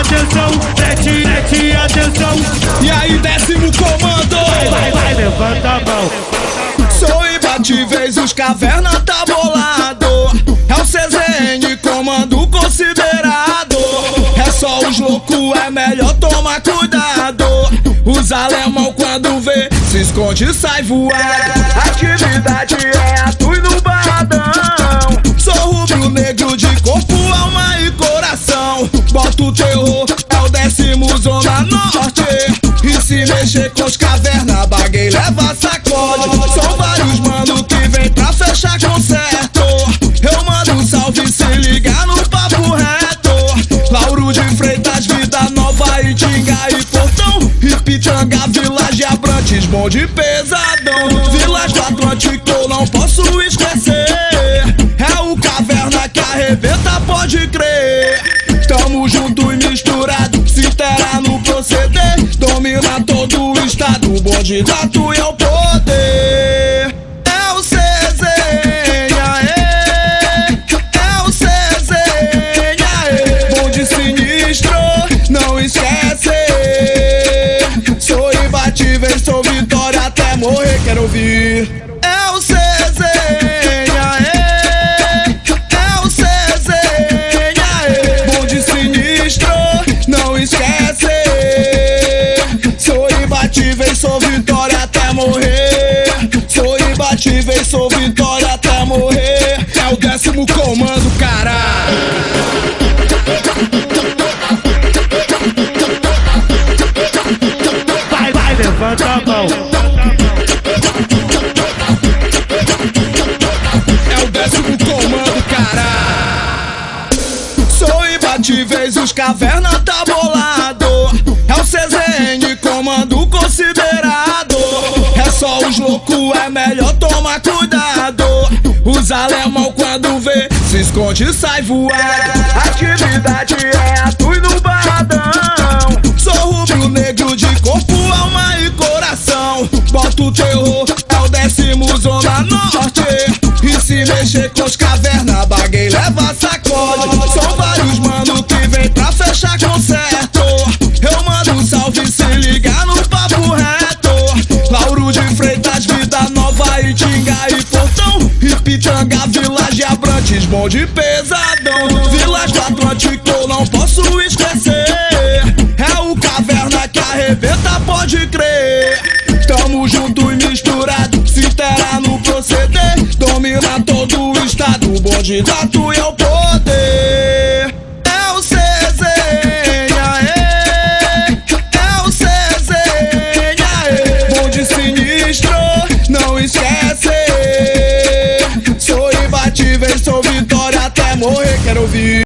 atenção, preste atenção. E aí, 10º comando, Vai, levanta a mão. sou imbatível, os caverna tá bolado. É o CZN, comando considerado. É só os loucos, é melhor tomar cuidado. Os alemão quando vê, se esconde e sai voado. Atividade é atua no barradão. Sou rubro-negro de corpo, alma e coração. Boto o terror, é o 10º Zona Norte. E se mexer com os caverna, baguei leva sacode. São vários mano que vem pra fechar concerto. Eu mando um salve, se ligar no papo reto. Lauro de Freitas, Vida Nova, Itinga e Portão. Ipitanga, Village, Abrantes, bonde pesadão. Village do Atlântico eu não posso esquecer. É o caverna que arrebenta, pode crer. Tamo junto e misturado, se intera no proceder. Domina todo o estado, o bonde da tua é o poder. É o CZN, aê. É o CZN, aê. Bonde sinistro, não esquece. Sou imbatível, sou vitória até morrer, quero ouvir. É o CZN, aê. É o CZN, aê. Bonde sinistro, não esquece. Sou imbatível, sou vitória até morrer. Sou imbatível, sou vitória até morrer. É o 10º comando, caralho. Vai, levanta a mão. É o 10º comando, caralho. Sou imbatível, os caverna tá bolado. É o CZN, comando considerado. É só os loucos, é melhor tomar cuidado. Os alemão quando vê, se esconde e sai voado. Atividade é atua no barradão. Sou rubro-negro de corpo, alma e coração. Boto o terror, é o 10º Zona Norte. E se mexer com os caverna, baguei leva sacode. São vários mano que vem pra fechar concerto. Eu mando um salve, se ligar no papo reto. Lauro de Freitas, Vida Nova, Itinga e Portão. Ipitanga, Village, Abrantes, bonde pesadão. Village do Atlântico eu não posso esquecer. É o caverna que arrebenta, pode crer. Tamo junto e misturado, se intera no proceder. Domina todo o estado, o bonde da tua é o poder. É o CZN, aê. É o CZN, aê. Bonde sinistro, não esquece. Sou imbatível, sou vitória até morrer, quero ouvir.